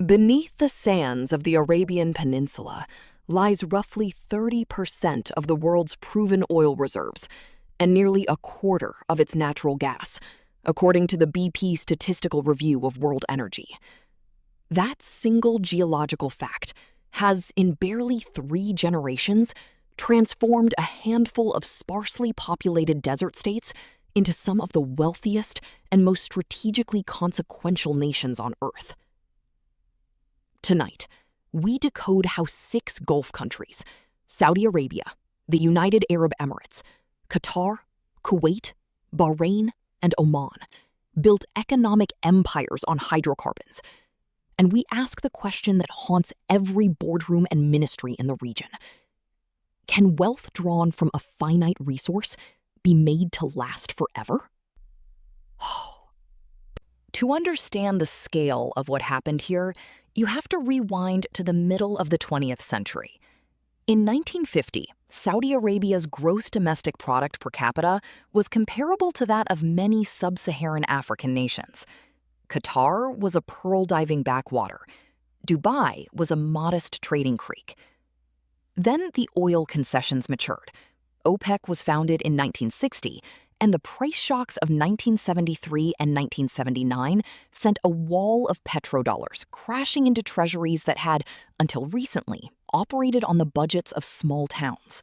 Beneath the sands of the Arabian Peninsula lies roughly 30% of the world's proven oil reserves and nearly a quarter of its natural gas, according to the BP Statistical Review of World Energy. That single geological fact has, in barely 3 generations, transformed a handful of sparsely populated desert states into some of the wealthiest and most strategically consequential nations on Earth. Tonight, we decode how 6 Gulf countries, Saudi Arabia, the United Arab Emirates, Qatar, Kuwait, Bahrain, and Oman, built economic empires on hydrocarbons. And we ask the question that haunts every boardroom and ministry in the region. Can wealth drawn from a finite resource be made to last forever? To understand the scale of what happened here, you have to rewind to the middle of the 20th century. In 1950, Saudi Arabia's gross domestic product per capita was comparable to that of many sub-Saharan African nations. Qatar was a pearl-diving backwater. Dubai was a modest trading creek. Then the oil concessions matured. OPEC was founded in 1960, and the price shocks of 1973 and 1979 sent a wall of petro-dollars crashing into treasuries that had, until recently, operated on the budgets of small towns.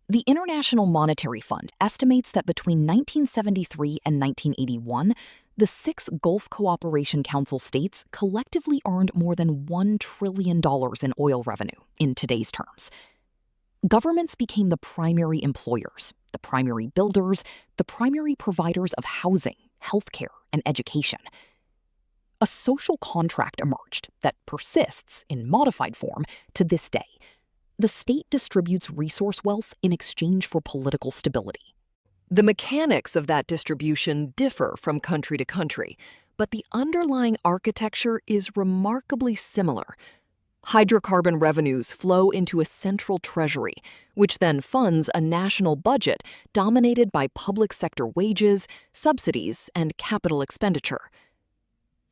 The International Monetary Fund estimates that between 1973 and 1981, the 6 Gulf Cooperation Council states collectively earned more than $1 trillion in oil revenue in today's terms. Governments became the primary employers, the primary builders, the primary providers of housing, healthcare, and education. A social contract emerged that persists in modified form to this day. The state distributes resource wealth in exchange for political stability. The mechanics of that distribution differ from country to country, but the underlying architecture is remarkably similar. Hydrocarbon revenues flow into a central treasury, which then funds a national budget dominated by public sector wages, subsidies, and capital expenditure.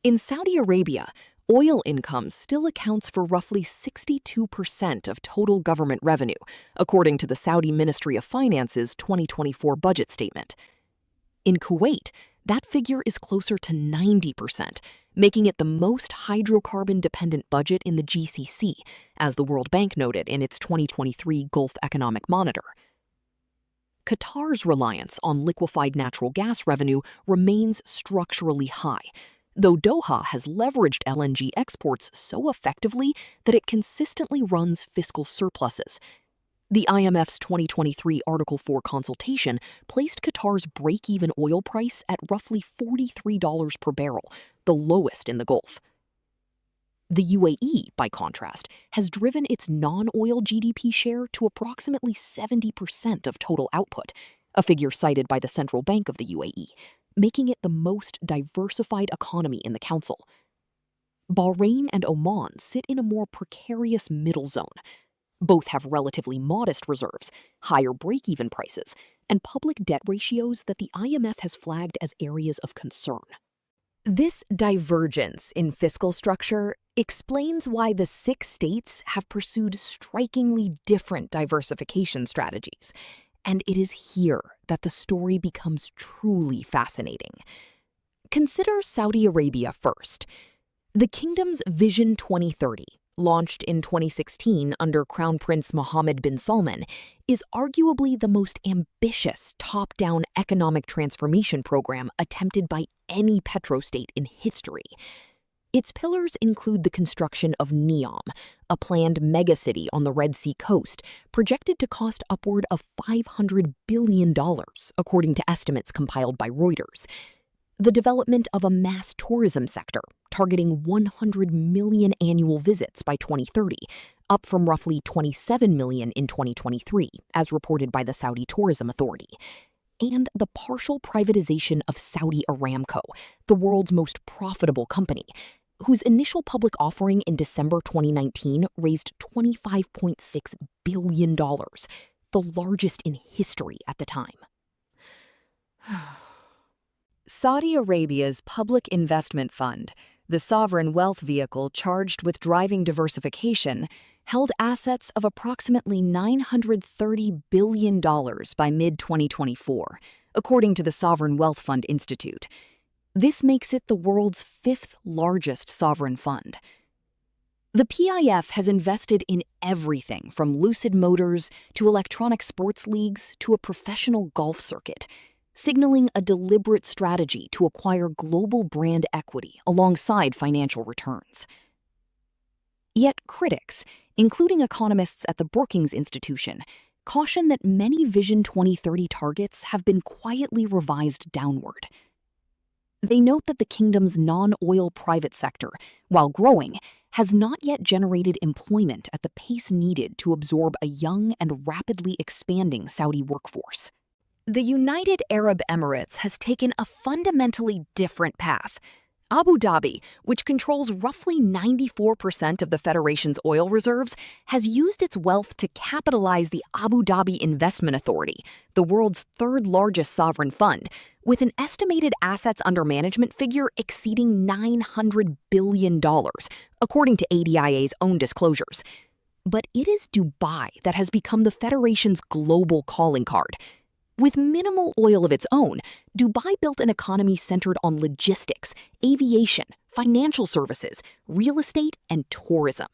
In Saudi Arabia, oil income still accounts for roughly 62% of total government revenue, according to the Saudi Ministry of Finance's 2024 budget statement. In Kuwait, that figure is closer to 90%, making it the most hydrocarbon-dependent budget in the GCC, as the World Bank noted in its 2023 Gulf Economic Monitor. Qatar's reliance on liquefied natural gas revenue remains structurally high, though Doha has leveraged LNG exports so effectively that it consistently runs fiscal surpluses. The IMF's 2023 Article 4 consultation placed Qatar's break-even oil price at roughly $43 per barrel, the lowest in the Gulf. The UAE, by contrast, has driven its non-oil GDP share to approximately 70% of total output, a figure cited by the Central Bank of the UAE, making it the most diversified economy in the Council. Bahrain and Oman sit in a more precarious middle zone. Both have relatively modest reserves, higher break-even prices, and public debt ratios that the IMF has flagged as areas of concern. This divergence in fiscal structure explains why the 6 states have pursued strikingly different diversification strategies, and it is here that the story becomes truly fascinating. Consider Saudi Arabia first. The kingdom's Vision 2030, launched in 2016 under Crown Prince Mohammed bin Salman, is arguably the most ambitious top-down economic transformation program attempted by any petrostate in history. Its pillars include the construction of NEOM, a planned megacity on the Red Sea coast, projected to cost upward of $500 billion, according to estimates compiled by Reuters. The development of a mass tourism sector, targeting 100 million annual visits by 2030, up from roughly 27 million in 2023, as reported by the Saudi Tourism Authority. And the partial privatization of Saudi Aramco, the world's most profitable company, whose initial public offering in December 2019 raised $25.6 billion, the largest in history at the time. Saudi Arabia's Public Investment Fund, The sovereign wealth vehicle charged with driving diversification held assets of approximately $930 billion by mid-2024, according to the Sovereign Wealth Fund Institute. This makes it the world's fifth largest sovereign fund. The PIF has invested in everything from Lucid Motors to electronic sports leagues to a professional golf circuit, signaling a deliberate strategy to acquire global brand equity alongside financial returns. Yet critics, including economists at the Brookings Institution, caution that many Vision 2030 targets have been quietly revised downward. They note that the kingdom's non-oil private sector, while growing, has not yet generated employment at the pace needed to absorb a young and rapidly expanding Saudi workforce. The United Arab Emirates has taken a fundamentally different path. Abu Dhabi, which controls roughly 94% of the Federation's oil reserves, has used its wealth to capitalize the Abu Dhabi Investment Authority, the world's third-largest sovereign fund, with an estimated assets under management figure exceeding $900 billion, according to ADIA's own disclosures. But it is Dubai that has become the Federation's global calling card. With minimal oil of its own, Dubai built an economy centered on logistics, aviation, financial services, real estate, and tourism.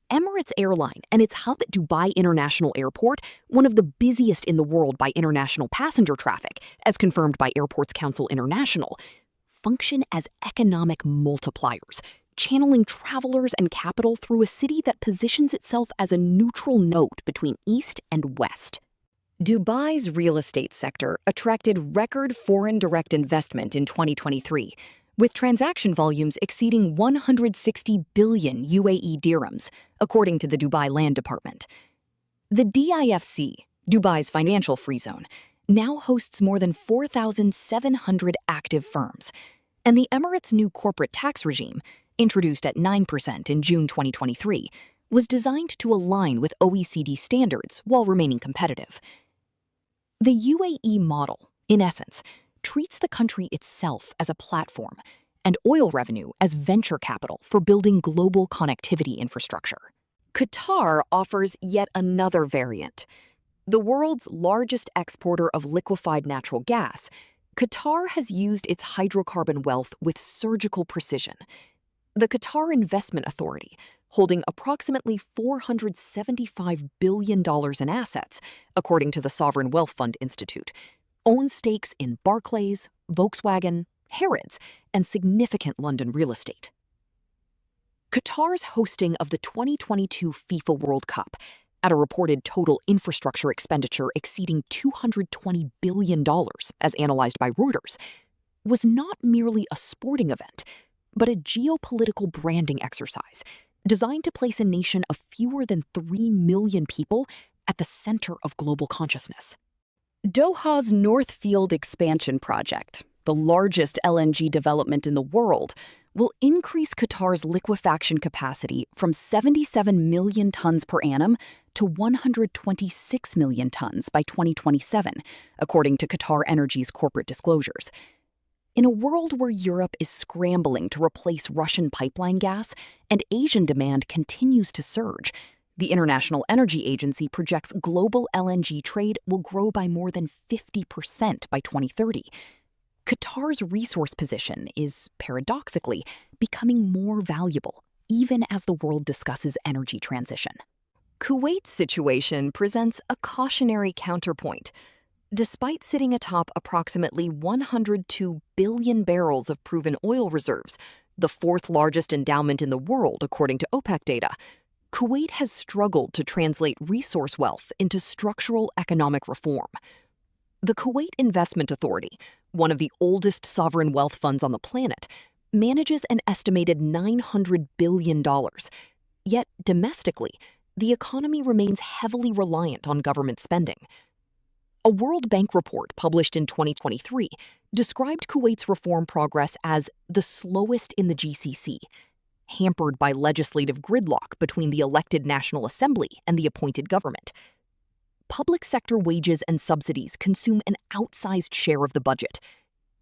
Emirates Airline and its hub at Dubai International Airport, one of the busiest in the world by international passenger traffic, as confirmed by Airports Council International, function as economic multipliers, channeling travelers and capital through a city that positions itself as a neutral node between East and West. Dubai's real estate sector attracted record foreign direct investment in 2023, with transaction volumes exceeding 160 billion UAE dirhams, according to the Dubai Land Department. The DIFC, Dubai's financial free zone, now hosts more than 4,700 active firms, and the Emirates' new corporate tax regime, introduced at 9% in June 2023, was designed to align with OECD standards while remaining competitive. The UAE model, in essence, treats the country itself as a platform and oil revenue as venture capital for building global connectivity infrastructure. Qatar offers yet another variant. The world's largest exporter of liquefied natural gas, Qatar has used its hydrocarbon wealth with surgical precision. The Qatar Investment Authority, holding approximately $475 billion in assets, according to the Sovereign Wealth Fund Institute, owns stakes in Barclays, Volkswagen, Harrods, and significant London real estate. Qatar's hosting of the 2022 FIFA World Cup, at a reported total infrastructure expenditure exceeding $220 billion, as analyzed by Reuters, was not merely a sporting event, but a geopolitical branding exercise designed to place a nation of fewer than 3 million people at the center of global consciousness. Doha's North Field expansion project, the largest LNG development in the world, will increase Qatar's liquefaction capacity from 77 million tons per annum to 126 million tons by 2027, according to Qatar Energy's corporate disclosures. In a world where Europe is scrambling to replace Russian pipeline gas and Asian demand continues to surge, the International Energy Agency projects global LNG trade will grow by more than 50% by 2030. Qatar's resource position is, paradoxically, becoming more valuable, even as the world discusses energy transition. Kuwait's situation presents a cautionary counterpoint. Despite sitting atop approximately 102 billion barrels of proven oil reserves, the fourth largest endowment in the world according to OPEC data, Kuwait has struggled to translate resource wealth into structural economic reform. The Kuwait Investment Authority, one of the oldest sovereign wealth funds on the planet, manages an estimated $900 billion. Yet, domestically, the economy remains heavily reliant on government spending. A World Bank report published in 2023 described Kuwait's reform progress as the slowest in the GCC, hampered by legislative gridlock between the elected National Assembly and the appointed government. Public sector wages and subsidies consume an outsized share of the budget,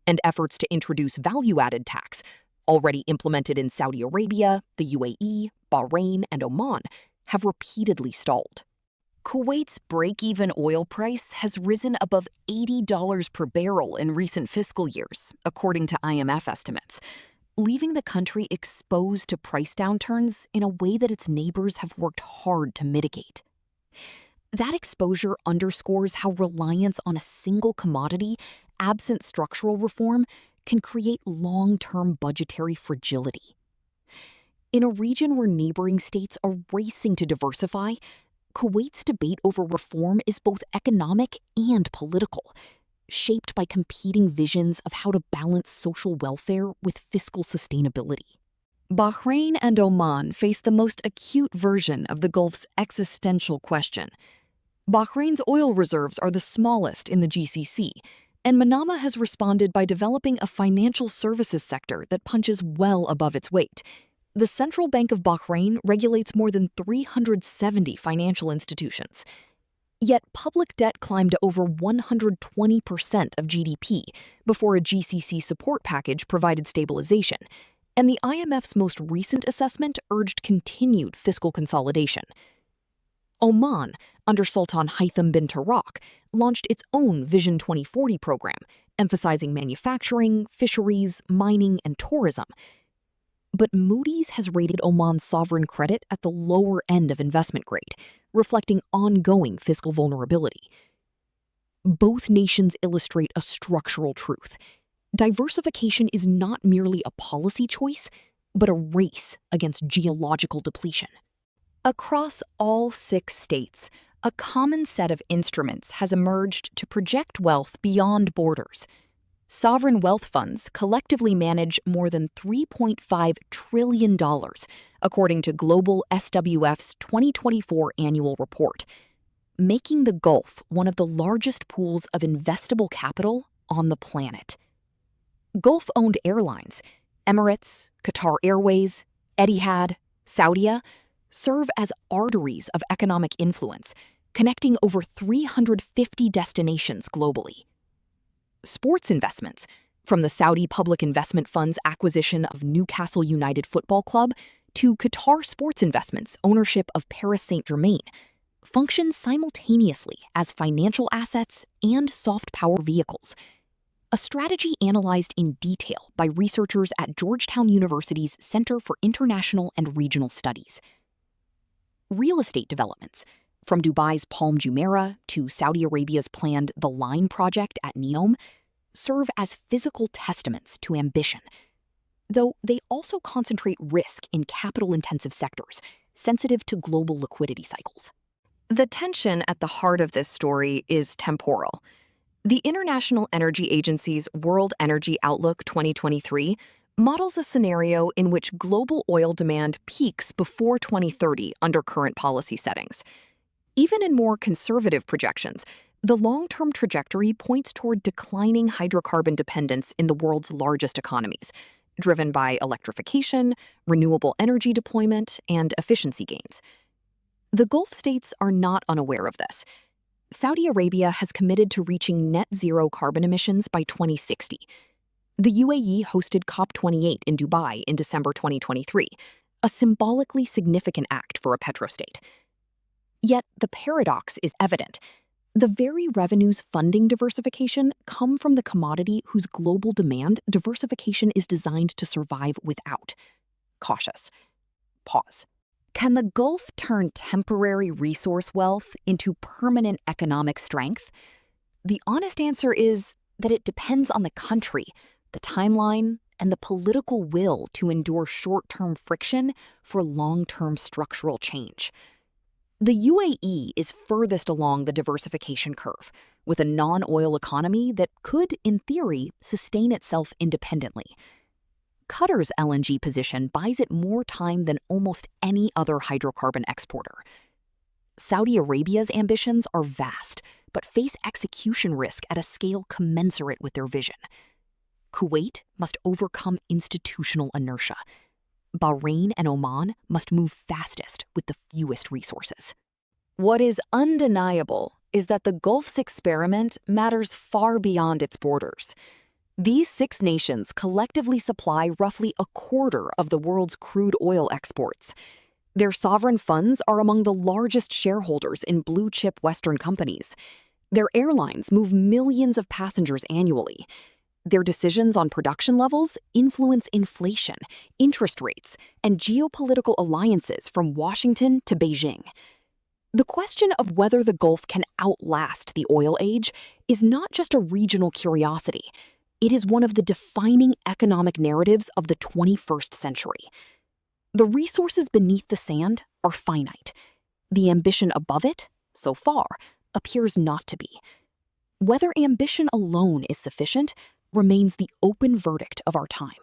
and efforts to introduce value-added tax, already implemented in Saudi Arabia, the UAE, Bahrain, and Oman, have repeatedly stalled. Kuwait's break-even oil price has risen above $80 per barrel in recent fiscal years, according to IMF estimates, leaving the country exposed to price downturns in a way that its neighbors have worked hard to mitigate. That exposure underscores how reliance on a single commodity, absent structural reform, can create long-term budgetary fragility. In a region where neighboring states are racing to diversify, Kuwait's debate over reform is both economic and political, shaped by competing visions of how to balance social welfare with fiscal sustainability. Bahrain and Oman face the most acute version of the Gulf's existential question. Bahrain's oil reserves are the smallest in the GCC, and Manama has responded by developing a financial services sector that punches well above its weight. The Central Bank of Bahrain regulates more than 370 financial institutions. Yet public debt climbed to over 120% of GDP before a GCC support package provided stabilization, and the IMF's most recent assessment urged continued fiscal consolidation. Oman, under Sultan Haitham bin Tarak, launched its own Vision 2040 program, emphasizing manufacturing, fisheries, mining, and tourism. But Moody's has rated Oman's sovereign credit at the lower end of investment grade, reflecting ongoing fiscal vulnerability. Both nations illustrate a structural truth. Diversification is not merely a policy choice, but a race against geological depletion. Across all 6 states, a common set of instruments has emerged to project wealth beyond borders. Sovereign wealth funds collectively manage more than $3.5 trillion, according to Global SWF's 2024 annual report, making the Gulf one of the largest pools of investable capital on the planet. Gulf-owned airlines, Emirates, Qatar Airways, Etihad, Saudia, serve as arteries of economic influence, connecting over 350 destinations globally. Sports investments, from the Saudi Public Investment Fund's acquisition of Newcastle United Football Club to Qatar Sports Investments' ownership of Paris Saint-Germain, function simultaneously as financial assets and soft power vehicles, a strategy analyzed in detail by researchers at Georgetown University's Center for International and Regional Studies. Real estate developments, from Dubai's Palm Jumeirah to Saudi Arabia's planned The Line project at Neom, serve as physical testaments to ambition, though they also concentrate risk in capital-intensive sectors, sensitive to global liquidity cycles. The tension at the heart of this story is temporal. The International Energy Agency's World Energy Outlook 2023 models a scenario in which global oil demand peaks before 2030 under current policy settings. Even in more conservative projections, the long-term trajectory points toward declining hydrocarbon dependence in the world's largest economies, driven by electrification, renewable energy deployment, and efficiency gains. The Gulf states are not unaware of this. Saudi Arabia has committed to reaching net zero carbon emissions by 2060. The UAE hosted COP28 in Dubai in December 2023, a symbolically significant act for a petrostate. Yet the paradox is evident. The very revenues funding diversification come from the commodity whose global demand diversification is designed to survive without. Cautious. Pause. Can the Gulf turn temporary resource wealth into permanent economic strength? The honest answer is that it depends on the country, the timeline, and the political will to endure short-term friction for long-term structural change. The UAE is furthest along the diversification curve, with a non-oil economy that could, in theory, sustain itself independently. Qatar's LNG position buys it more time than almost any other hydrocarbon exporter. Saudi Arabia's ambitions are vast, but face execution risk at a scale commensurate with their vision. Kuwait must overcome institutional inertia. Bahrain and Oman must move fastest with the fewest resources. What is undeniable is that the Gulf's experiment matters far beyond its borders. These six nations collectively supply roughly a quarter of the world's crude oil exports. Their sovereign funds are among the largest shareholders in blue-chip Western companies. Their airlines move millions of passengers annually. Their decisions on production levels influence inflation, interest rates, and geopolitical alliances from Washington to Beijing. The question of whether the Gulf can outlast the oil age is not just a regional curiosity. It is one of the defining economic narratives of the 21st century. The resources beneath the sand are finite. The ambition above it, so far, appears not to be. Whether ambition alone is sufficient remains the open verdict of our time.